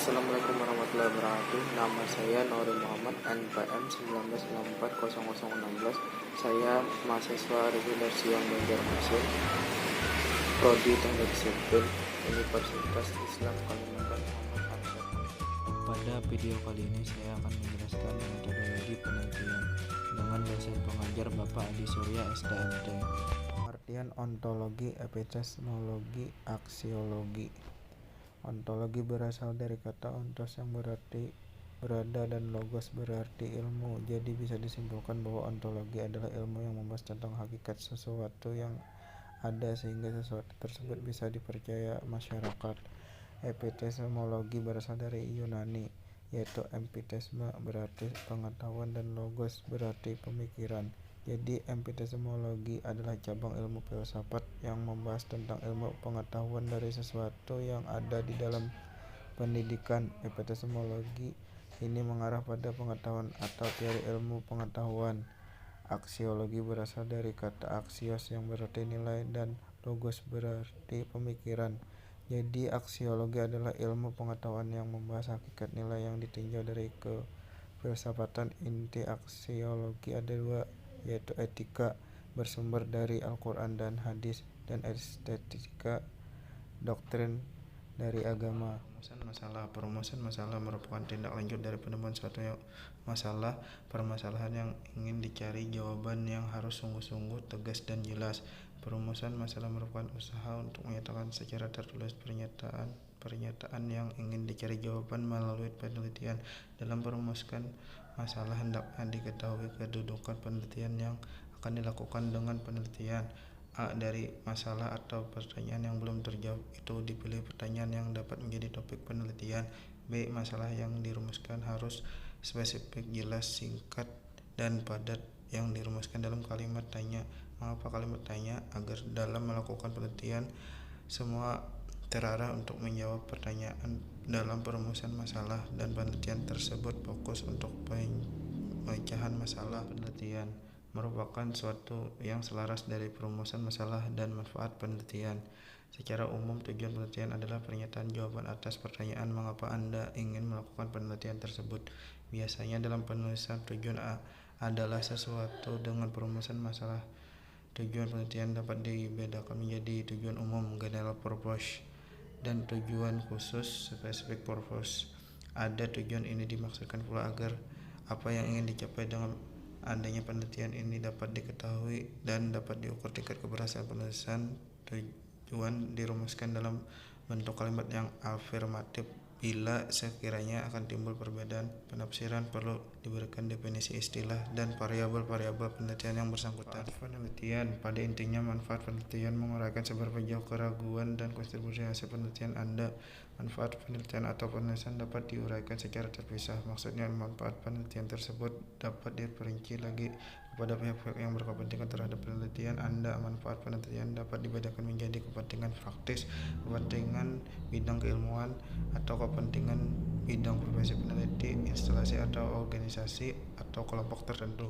Assalamualaikum warahmatullahi wabarakatuh. Nama saya Nori Muhammad, NPM 19940016. Saya mahasiswa reguler Siang Banjarmasin, Prodi Teknik Sipil, Universitas Islam Kalimantan Muhammad Arsyad. Pada video kali ini saya akan menjelaskan metodologi penelitian dengan dosen pengajar Bapak Adi Surya SDMT. Pengertian ontologi, epistemologi, aksiologi. Ontologi berasal dari kata ontos yang berarti berada dan logos berarti ilmu. Jadi bisa disimpulkan bahwa ontologi adalah ilmu yang membahas tentang hakikat sesuatu yang ada sehingga sesuatu tersebut bisa dipercaya masyarakat. Epistemologi berasal dari Yunani, yaitu empitisme berarti pengetahuan dan logos berarti pemikiran. Jadi epistemologi adalah cabang ilmu filsafat yang membahas tentang ilmu pengetahuan dari sesuatu yang ada di dalam pendidikan. Epistemologi ini mengarah pada pengetahuan atau teori ilmu pengetahuan. Aksiologi berasal dari kata aksios yang berarti nilai dan logos berarti pemikiran. Jadi aksiologi adalah ilmu pengetahuan yang membahas hakikat nilai yang ditinjau dari kefilsafatan. Inti aksiologi ada dua, yaitu etika bersumber dari Al-Quran dan hadis, dan estetika doktrin dari agama. Perumusan masalah merupakan tindak lanjut dari penemuan suatu masalah, permasalahan yang ingin dicari jawaban yang harus sungguh-sungguh tegas dan jelas. Perumusan masalah merupakan usaha untuk menyatakan secara tertulis pernyataan yang ingin dicari jawaban melalui penelitian. Dalam merumuskan masalah hendaknya diketahui kedudukan penelitian yang akan dilakukan dengan penelitian. A. Dari masalah atau pertanyaan yang belum terjawab itu dipilih pertanyaan yang dapat menjadi topik penelitian. B. Masalah yang dirumuskan harus spesifik, jelas, singkat, dan padat yang dirumuskan dalam kalimat tanya. Mengapa kalimat tanya? Agar dalam melakukan penelitian semua terarah untuk menjawab pertanyaan dalam perumusan masalah, dan penelitian tersebut fokus untuk pemecahan masalah. Penelitian merupakan suatu yang selaras dari perumusan masalah dan manfaat penelitian. Secara umum, tujuan penelitian adalah pernyataan jawaban atas pertanyaan mengapa Anda ingin melakukan penelitian tersebut. Biasanya dalam penulisan tujuan adalah sesuatu dengan perumusan masalah. Tujuan penelitian dapat dibedakan menjadi tujuan umum (general purpose) dan tujuan khusus (specific purpose). Ada tujuan ini dimaksudkan pula agar apa yang ingin dicapai dengan adanya penelitian ini dapat diketahui dan dapat diukur tingkat keberhasilan penulisan. Tujuan dirumuskan dalam bentuk kalimat yang afirmatif. Bila sekiranya akan timbul perbedaan penafsiran, perlu diberikan definisi istilah dan variabel-variabel penelitian yang bersangkutan. Penelitian pada intinya, manfaat penelitian menguraikan seberapa jauh keraguan dan kontribusi hasil penelitian Anda. Manfaat penelitian atau penulisan dapat diuraikan secara terpisah. Maksudnya, manfaat penelitian tersebut dapat diperinci lagi kepada pihak-pihak yang berkepentingan terhadap penelitian Anda. Manfaat penelitian dapat dibedakan menjadi kepentingan praktis, kepentingan bidang keilmuan, atau kepentingan bidang profesi peneliti, instalasi atau organisasi, atau kelompok tertentu.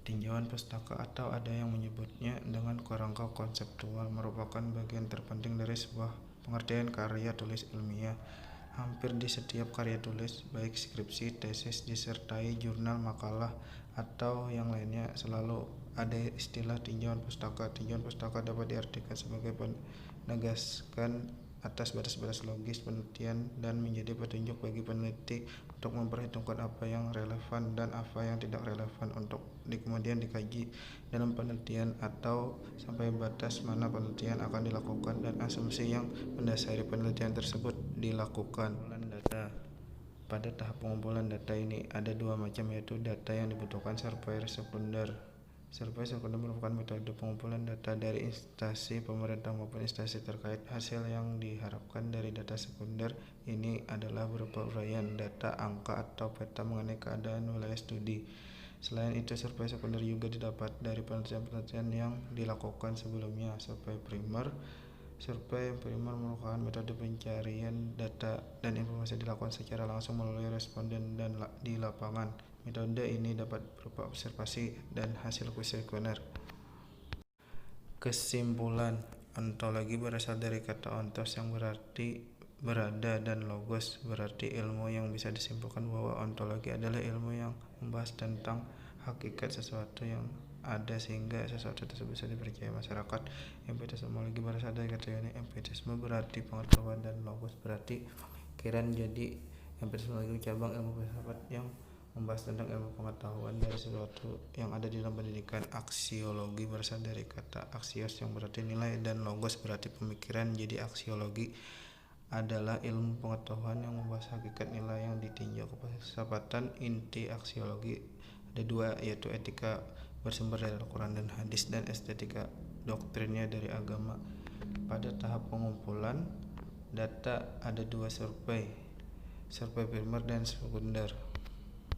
Tinjauan pustaka atau ada yang menyebutnya dengan kerangka konseptual merupakan bagian terpenting dari sebuah pengertian karya tulis ilmiah. Hampir di setiap karya tulis, baik skripsi, tesis, disertai, jurnal, makalah, atau yang lainnya, selalu ada istilah tinjauan pustaka. Tinjauan pustaka dapat diartikan sebagai penegaskan atas batas-batas logis penelitian dan menjadi petunjuk bagi peneliti untuk memperhitungkan apa yang relevan dan apa yang tidak relevan untuk kemudian dikaji dalam penelitian, atau sampai batas mana penelitian akan dilakukan dan asumsi yang mendasari penelitian tersebut dilakukan. Data. Pada tahap pengumpulan data ini ada dua macam, yaitu data yang dibutuhkan survei sekunder. Survei sekunder merupakan metode pengumpulan data dari instansi pemerintah maupun instansi terkait. Hasil yang diharapkan dari data sekunder ini adalah berupa uraian data, angka, atau peta mengenai keadaan wilayah studi. Selain itu, survei sekunder juga didapat dari penelitian-penelitian yang dilakukan sebelumnya. Survei primer merupakan metode pencarian data dan informasi dilakukan secara langsung melalui responden dan di lapangan. Metode ini dapat berupa observasi dan hasil kuesioner. Kesimpulan, ontologi berasal dari kata ontos yang berarti berada, dan logos berarti ilmu yang bisa disimpulkan bahwa ontologi adalah ilmu yang membahas tentang hakikat sesuatu yang ada sehingga sesuatu tersebut bisa dipercaya masyarakat. Epistemologi berasal dari kata Yunani epistemos berarti pengetahuan dan logos berarti pemikiran. Jadi epistemologi cabang ilmu filsafat yang membahas tentang ilmu pengetahuan dari sesuatu yang ada di dalam pendidikan. Aksiologi berasal dari kata aksios yang berarti nilai dan logos berarti pemikiran. Jadi aksiologi adalah ilmu pengetahuan yang membahas hakikat nilai yang ditinjau. Kefilsafatan inti aksiologi ada dua, yaitu etika bersumber dari Al-Quran dan hadis, dan estetika doktrinnya dari agama. Pada tahap pengumpulan data ada dua survei primer dan sekunder.